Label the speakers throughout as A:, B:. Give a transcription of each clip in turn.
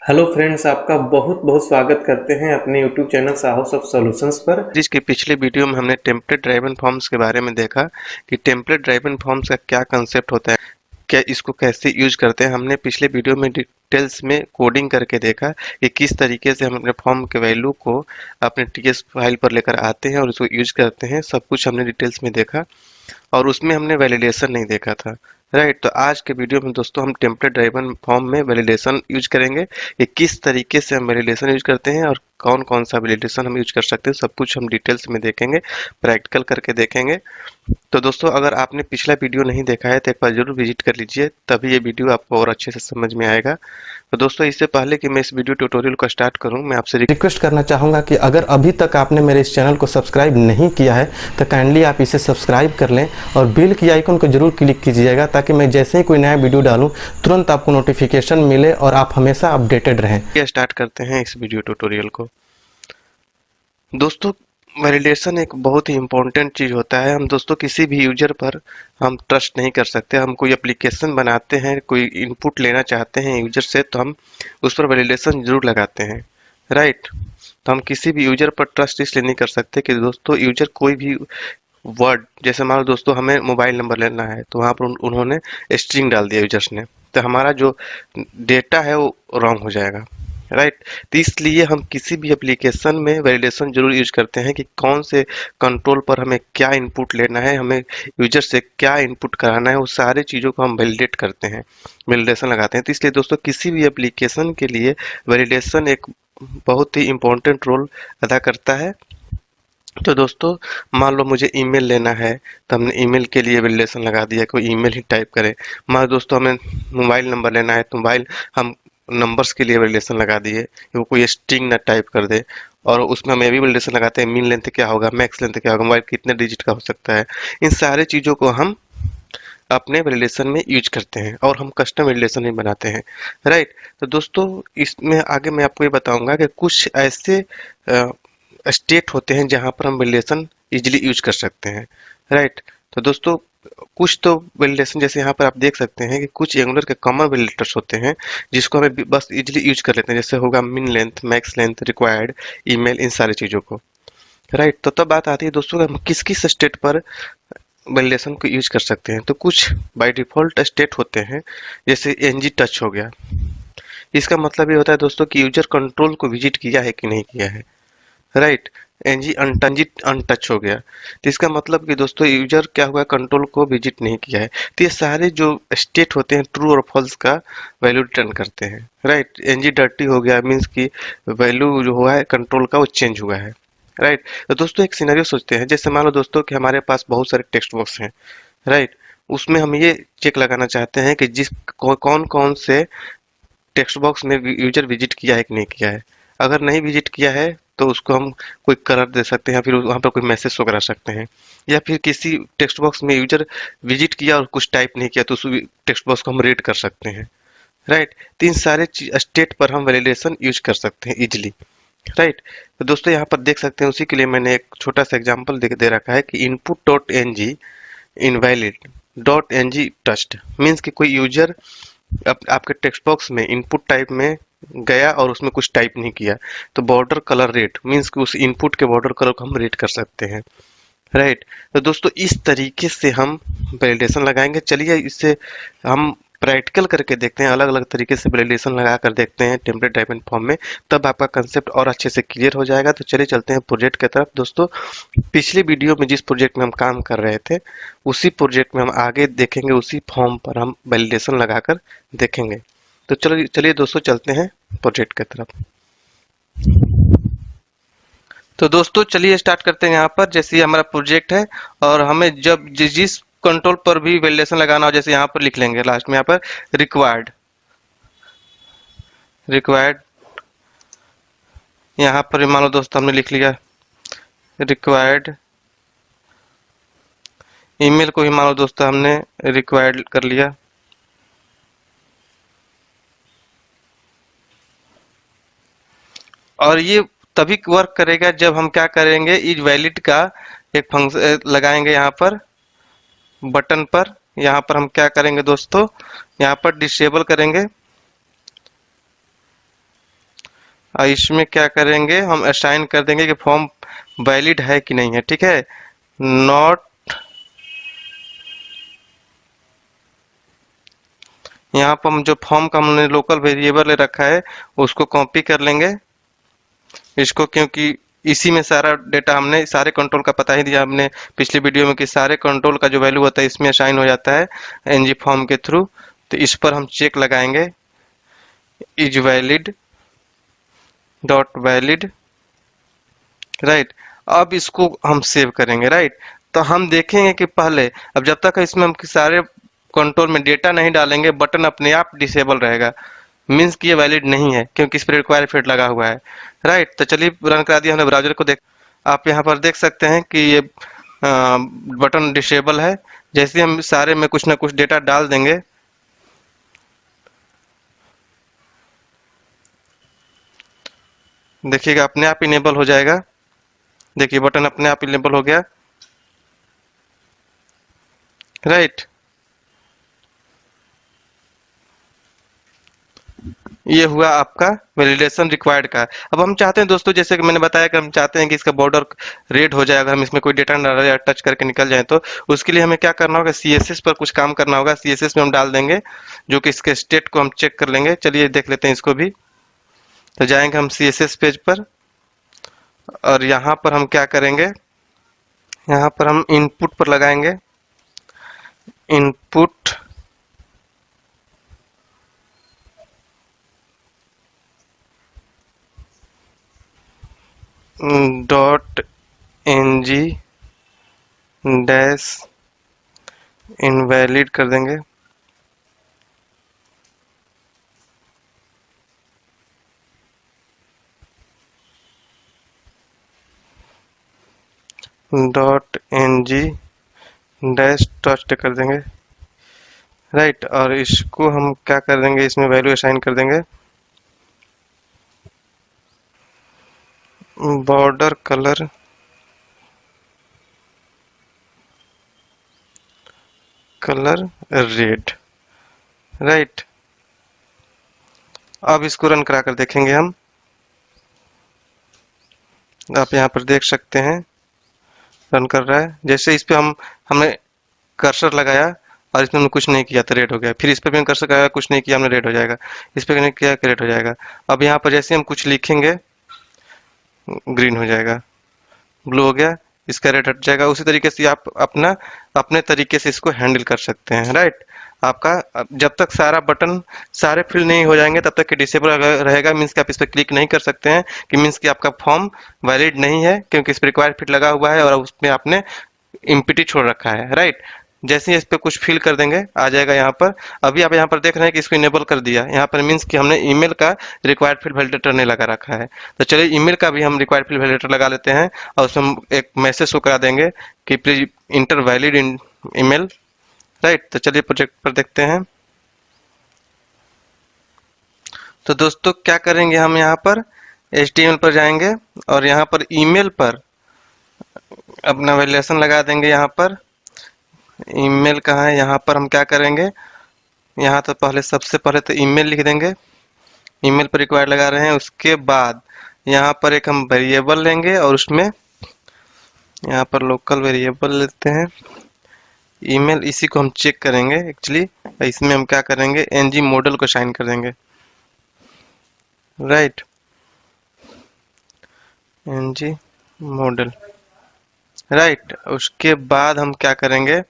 A: Hello friends, आपका बहुत बहुत स्वागत करते हैं अपने यूट्यूब चैनल साहस ऑफ सॉल्यूशंस पर।
B: जिसके पिछले वीडियो में हमने टेम्पलेट ड्राइवन फॉर्म्स के बारे में देखा कि टेम्पलेट ड्राइवन फॉर्म्स का क्या कंसेप्ट होता है, क्या इसको कैसे यूज करते हैं। हमने पिछले वीडियो में डिटेल्स में कोडिंग करके देखा कि किस तरीके से हम अपने फॉर्म के वैल्यू को अपने टीएस फाइल पर लेकर आते हैं और उसको यूज करते हैं। सब कुछ हमने डिटेल्स में देखा और उसमें हमने वैलिडेशन नहीं देखा था। राइट, तो आज के वीडियो में दोस्तों हम टेम्पलेट ड्राइवन फॉर्म में वैलिडेशन यूज करेंगे कि किस तरीके से हम वैलिडेशन यूज करते हैं और कौन कौन सा वैलिडेशन हम यूज कर सकते हैं। सब कुछ हम डिटेल्स में देखेंगे, प्रैक्टिकल करके देखेंगे। तो दोस्तों, अगर आपने पिछला वीडियो नहीं देखा है तो एक बार जरूर विजिट कर लीजिए, तभी ये वीडियो आपको और अच्छे से समझ में आएगा। तो दोस्तों, इससे पहले कि मैं इस वीडियो ट्यूटोरियल को स्टार्ट करूं, मैं आपसे
C: रिक्वेस्ट करना चाहूँगा कि अगर अभी तक आपने मेरे इस चैनल को सब्सक्राइब नहीं किया है तो काइंडली आप इसे सब्सक्राइब कर लें और बेल की आइकन को जरूर क्लिक कीजिएगा, ताकि मैं जैसे ही कोई नया वीडियो डालूं तुरंत आपको नोटिफिकेशन मिले और आप हमेशा अपडेटेड रहें।
B: स्टार्ट करते हैं इस वीडियो ट्यूटोरियल को। दोस्तों, वैलिडेशन एक बहुत ही इम्पोर्टेंट चीज होता है। हम दोस्तों किसी भी यूजर पर हम ट्रस्ट नहीं कर सकते। हम कोई एप्लीकेशन बनाते हैं, कोई इनपुट लेना चाहते हैं यूजर से, तो हम उस पर वैलिडेशन जरूर लगाते हैं। राइट, तो हम किसी भी यूजर पर ट्रस्ट इसलिए नहीं कर सकते कि दोस्तों यूजर कोई भी वर्ड, जैसे मान लो दोस्तों हमें मोबाइल नंबर लेना है, तो वहां पर उन्होंने स्ट्रिंग डाल दिया यूजर्स ने, तो हमारा जो डेटा है वो रॉन्ग हो जाएगा। राइट, तो इसलिए हम किसी भी एप्लीकेशन में वैलिडेशन जरूर यूज करते हैं कि कौन से कंट्रोल पर हमें क्या इनपुट लेना है, हमें यूजर से क्या इनपुट कराना है, वो सारे चीज़ों को हम वैलिडेट करते हैं, वैलिडेशन लगाते हैं। तो इसलिए दोस्तों किसी भी एप्लीकेशन के लिए वैलिडेशन एक बहुत ही इम्पोर्टेंट रोल अदा करता है। तो दोस्तों, मान लो मुझे ईमेल लेना है, तो हमने ईमेल के लिए वैलिडेशन लगा दिया, कोई ईमेल ही टाइप करे। मान लो दोस्तों हमें मोबाइल नंबर लेना है, तो मोबाइल हम नंबर्स के लिए वैलिडेशन लगा दिए कि वो कोई स्ट्रिंग ना टाइप कर दे। और उसमें हम ये भी वैलिडेशन लगाते हैं, मीन लेंथ क्या होगा, मैक्स लेंथ क्या होगा, मोबाइल कितने डिजिट का हो सकता है। इन सारे चीज़ों को हम अपने वैलिडेशन में यूज करते हैं और हम कस्टम वैलिडेशन भी बनाते हैं। राइट, तो दोस्तों इसमें आगे मैं आपको ये बताऊंगा कि कुछ ऐसे स्टेट होते हैं जहां पर हम वैलिडेशन इजीली यूज कर सकते हैं। राइट, तो दोस्तों कुछ तो वैलिडेशन, जैसे यहाँ पर आप देख सकते हैं कि कुछ एंगुलर के कॉमन वैलिडेटर्स होते हैं जिसको हमें बस इजीली यूज कर लेते हैं, जैसे होगा min length, max length, required, email, इन सारी चीजों को। राइट, तो तब बात आती है दोस्तों कि हम किस किस स्टेट पर वैलिडेशन को यूज कर सकते हैं। तो कुछ बाय डिफॉल्ट स्टेट होते हैं, जैसे एनजी टच हो गया। इसका मतलब ये होता है दोस्तों कि यूजर कंट्रोल को विजिट किया है कि नहीं किया है। राइट, एनजी अनटच हो गया, तो इसका मतलब कि दोस्तों यूजर क्या हुआ, कंट्रोल को विजिट नहीं किया है। तो ये सारे जो स्टेट होते हैं ट्रू और फॉल्स का वैल्यू रिटर्न करते हैं। राइट, एनजी डर्टी हो गया मीन्स की वैल्यू जो हुआ है कंट्रोल का वो चेंज हुआ है। राइट, तो दोस्तों एक सिनेरियो सोचते हैं, जैसे मान लो दोस्तों कि हमारे पास बहुत सारे टेक्स्ट बॉक्स हैं। राइट, उसमें हम ये चेक लगाना चाहते हैं कि कौन कौन से टेक्स्ट बॉक्स में यूजर विजिट किया है कि नहीं किया है। अगर नहीं विजिट किया है तो उसको हम कोई कलर दे सकते हैं, या फिर वहां पर कोई मैसेज शो करा सकते हैं। या फिर किसी टेक्स्ट बॉक्स में यूजर विजिट किया और कुछ टाइप नहीं किया तो उस टेक्स्ट बॉक्स को हम रेड कर सकते हैं। राइट, तो इन सारे स्टेट पर हम वैलिडेशन यूज कर सकते हैं इजिली। राइट, तो दोस्तों यहाँ पर देख सकते हैं, उसी के लिए मैंने एक छोटा सा एग्जांपल दे रखा है कि input dot N G invalid dot N G टस्ट मीन्स कि कोई यूजर आपके टेक्स्ट बॉक्स में इनपुट टाइप में गया और उसमें कुछ टाइप नहीं किया, तो बॉर्डर कलर रेड मीन्स कि उस इनपुट के बॉर्डर कलर को हम रेड कर सकते हैं। राइट, तो दोस्तों इस तरीके से हम वैलिडेशन लगाएंगे। चलिए इससे हम प्रैक्टिकल करके देखते हैं, अलग अलग तरीके से वैलिडेशन लगा कर देखते हैं टेम्पलेट ड्राइवन फॉर्म में, तब आपका कंसेप्ट और अच्छे से क्लियर हो जाएगा। तो चलिए चलते हैं प्रोजेक्ट की तरफ। दोस्तों, पिछले वीडियो में जिस प्रोजेक्ट में हम काम कर रहे थे, उसी प्रोजेक्ट में हम आगे देखेंगे, उसी फॉर्म पर हम वैलिडेशन लगाकर देखेंगे। तो चलो चलिए दोस्तों चलते हैं प्रोजेक्ट की तरफ। तो दोस्तों चलिए स्टार्ट करते हैं। यहाँ पर जैसे ये हमारा प्रोजेक्ट है और हमें जब जिस कंट्रोल पर भी वैलिडेशन लगाना हो, जैसे यहाँ पर लिख लेंगे लास्ट में, यहाँ पर रिक्वायर्ड रिक्वायर्ड यहाँ पर मान लो दोस्तों हमने लिख लिया रिक्वायर्ड, ईमेल को भी मान लो दोस्तों हमने रिक्वायर्ड कर लिया। और ये तभी वर्क करेगा जब हम क्या करेंगे, इज वैलिड का एक फंक्शन लगाएंगे यहाँ पर बटन पर। यहाँ पर हम क्या करेंगे दोस्तों, यहाँ पर डिसेबल करेंगे और इसमें क्या करेंगे, हम असाइन कर देंगे कि फॉर्म वैलिड है कि नहीं है। ठीक है, नॉट, यहाँ पर हम जो फॉर्म का हमने लोकल वेरिएबल ले रखा है उसको कॉपी कर लेंगे इसको, क्योंकि इसी में सारा डेटा, हमने सारे कंट्रोल का पता ही दिया हमने पिछली वीडियो में कि सारे कंट्रोल का जो वैल्यू होता है इसमें असाइन हो जाता है एनजी फॉर्म के थ्रू। तो इस पर हम चेक लगाएंगे, is valid dot valid, right. अब इसको हम सेव करेंगे, राइट। तो हम देखेंगे कि पहले, अब जब तक इसमें हम सारे कंट्रोल में डेटा नहीं डालेंगे बटन अपने आप डिसेबल रहेगा, मीन्स कि ये वैलिड नहीं है क्योंकि इस पर रिक्वायर फील्ड लगा हुआ है, राइट। तो चलिए रन करा दिया हमने ब्राउजर को। देख, आप यहाँ पर देख सकते हैं कि ये बटन डिसेबल है। जैसे हम सारे में कुछ ना कुछ डेटा डाल देंगे, देखिएगा अपने आप इनेबल हो जाएगा। देखिए बटन अपने आप इनेबल हो गया, राइट। ये हुआ आपका वैलिडेशन रिक्वायर्ड का। अब हम चाहते हैं दोस्तों, जैसे कि मैंने बताया कि हम चाहते हैं कि इसका बॉर्डर रेड हो जाए अगर हम इसमें कोई डेटा डाल या टच करके निकल जाए, तो उसके लिए हमें क्या करना होगा, सीएसएस पर कुछ काम करना होगा। सीएसएस में हम डाल देंगे जो कि इसके स्टेट को हम चेक कर लेंगे। चलिए देख लेते हैं इसको भी। तो जाएंगे हम सीएसएस पेज पर और यहाँ पर हम क्या करेंगे, यहाँ पर हम इनपुट पर लगाएंगे, input dot n g dash invalid कर देंगे, डॉट एनजी डैश ट्रस्ट कर देंगे, राइट। और इसको हम क्या कर देंगे, इसमें वैल्यू असाइन कर देंगे बॉर्डर कलर रेड, राइट। अब इसको रन करा कर देखेंगे हम। आप यहाँ पर देख सकते हैं रन कर रहा है। जैसे इस पे हमने कर्सर लगाया और इसमें हमने कुछ नहीं किया तो रेड हो गया, फिर इस पे भी हम कर्सर लगाया, कुछ नहीं किया हमने, रेड हो जाएगा। इस पे नहीं किया रेड हो जाएगा। अब यहाँ पर जैसे हम कुछ लिखेंगे ग्रीन हो जाएगा, ब्लू हो गया, इसका रेड हट जाएगा। उसी तरीके से आप अपने तरीके से इसको हैंडल कर सकते हैं, राइट। आपका जब तक सारा बटन, सारे फिल नहीं हो जाएंगे तब तक कि डिसेबल रहेगा, मीन्स कि आप इस पर क्लिक नहीं कर सकते हैं, कि मीन्स कि आपका फॉर्म वैलिड नहीं है क्योंकि इस पर रिक्वायर्ड फिट लगा हुआ है और उसमें आपने इम्पिटी छोड़ रखा है, राइट। जैसे ही इस पे कुछ फिल कर देंगे आ जाएगा यहाँ पर। अभी आप यहाँ पर देख रहे हैं कि इसको इनेबल कर दिया, यहाँ पर मीन्स कि हमने ईमेल का रिक्वायर्ड फील्ड वैलिडेटर नहीं लगा रखा है। तो चलिए ईमेल का भी हम रिक्वायर्ड फील्ड वैलिडेटर लगा लेते हैं और उसमें हम एक मैसेज को करा देंगे कि please inter valid in email, right. तो चलिए प्रोजेक्ट पर देखते हैं। तो दोस्तों क्या करेंगे, हम यहाँ पर HTML पर जाएंगे और यहाँ पर ईमेल पर अपना वैल्यूएशन लगा देंगे। यहाँ पर ईमेल कहाँ है, यहाँ पर हम क्या करेंगे, यहाँ तो पहले सबसे पहले तो ईमेल लिख देंगे, ईमेल पर रिक्वायर्ड लगा रहे हैं। उसके बाद यहाँ पर एक हम वेरिएबल लेंगे और उसमें यहाँ पर लोकल वेरिएबल लेते हैं ईमेल, इसी को हम चेक करेंगे एक्चुअली। इसमें हम क्या करेंगे, एनजी मॉडल को साइन कर देंगे, राइट, एनजी मॉडल, राइट। उसके बाद हम क्या करेंगे,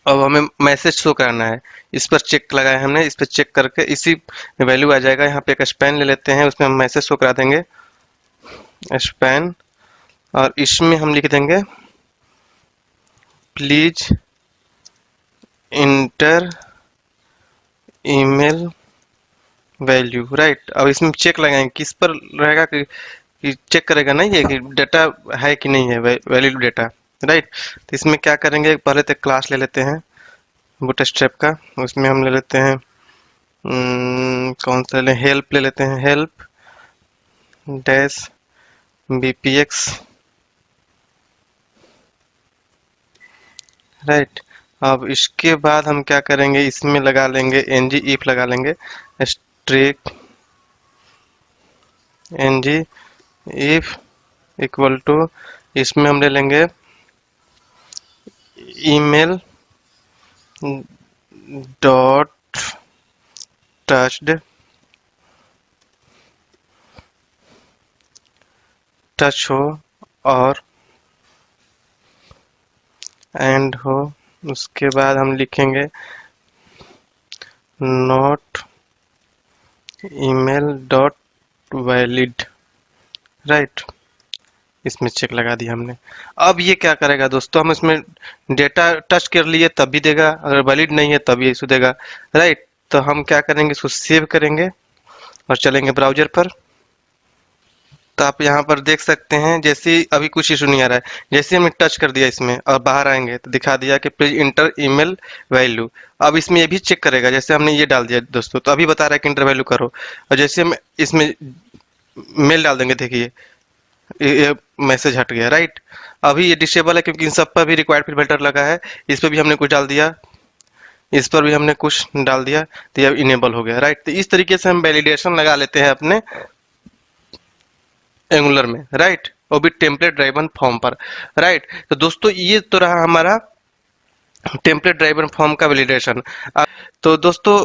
B: अब हमें मैसेज शो कराना है, इस पर चेक लगाया हमने, इस पर चेक करके इसी वैल्यू आ जाएगा। यहाँ पे एक स्पैन ले लेते हैं, उसमें हम मैसेज शो करा देंगे स्पैन, और इसमें हम लिख देंगे please inter email value, right. अब इसमें चेक लगाएंगे किस पर रहेगा, कि चेक करेगा ना ये कि डेटा है कि नहीं है वैलिड डेटा, राइट। तो इसमें क्या करेंगे, पहले तो क्लास ले लेते हैं बूटस्ट्रैप का, उसमें हम ले लेते हैं कौन सा ले, हेल्प ले लेते हैं, हेल्प डैश bpx, राइट। अब इसके बाद हम क्या करेंगे, इसमें लगा लेंगे ng if लगा लेंगे strict ng if equal to, इसमें हम ले लेंगे email डॉट टच्ड टच हो और एंड हो। उसके बाद हम लिखेंगे not email dot valid, right. इसमें चेक लगा दिया हमने। अब ये क्या करेगा दोस्तों, हम इसमें डेटा टच कर लिए तब भी देगा, अगर वैलिड नहीं है तब ये इशू देगा, राइट। तो हम क्या करेंगे, इसको सेव करेंगे और चलेंगे ब्राउजर पर। तो आप यहाँ पर देख सकते हैं, जैसे ही अभी कुछ इशू नहीं आ रहा है, जैसे हमने टच कर दिया इसमें और बाहर आएंगे तो दिखा दिया कि प्लीज इंटर ईमेल वैल्यू। अब इसमें ये भी चेक करेगा, जैसे हमने ये डाल दिया दोस्तों तो अभी बता रहा है कि इंटर वैल्यू करो, और जैसे हम इसमें मेल डाल देंगे, देखिए ये मैसेज हट गया, राइट। अभी ये डिसेबल है क्योंकि इन सब पर भी रिक्वायर्ड फिल्टर लगा है, इस पर भी हमने कुछ डाल दिया, इस पर भी हमने कुछ डाल दिया, तो ये इनेबल हो गया, राइट। तो इस तरीके से हम वैलिडेशन लगा लेते हैं अपने एंगुलर में, राइट, वो भी टेम्पलेट ड्राइवन फॉर्म पर, राइट। तो दोस्तों ये तो रहा हमारा टेम्पलेट ड्राइवन फॉर्म का वैलिडेशन। तो दोस्तों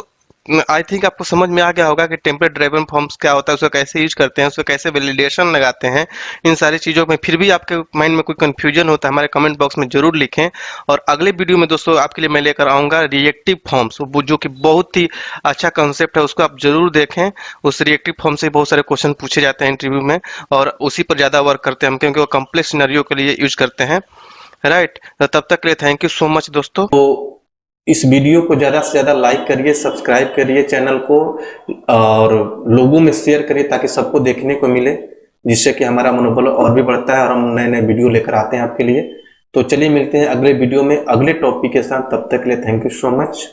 B: आई थिंक आपको समझ में आ गया होगा कि टेम्पलेट ड्राइवन फॉर्म्स क्या होता है, उसको कैसे यूज करते हैं, उसको कैसे वैलिडेशन लगाते हैं, इन सारी चीज़ों में। फिर भी आपके माइंड में कोई कंफ्यूजन होता है हमारे कमेंट बॉक्स में जरूर लिखें। और अगले वीडियो में दोस्तों आपके लिए मैं लेकर आऊँगा रिएक्टिव फॉर्म्स, जो कि बहुत ही अच्छा कंसेप्ट है, उसको आप जरूर देखें। उस रिएक्टिव फॉर्म से बहुत सारे क्वेश्चन पूछे जाते हैं इंटरव्यू में, और उसी पर ज़्यादा वर्क करते हैं हम, क्योंकि वो कम्प्लेक्स सिनेरियो के लिए यूज करते हैं, राइट। तो तब तक के लिए थैंक यू सो मच दोस्तों।
A: तो इस वीडियो को ज़्यादा से ज़्यादा लाइक करिए, सब्सक्राइब करिए चैनल को, और लोगों में शेयर करिए ताकि सबको देखने को मिले, जिससे कि हमारा मनोबल और भी बढ़ता है और हम नए नए वीडियो लेकर आते हैं आपके लिए। तो चलिए मिलते हैं अगले वीडियो में अगले टॉपिक के साथ, तब तक के लिए थैंक यू सो मच।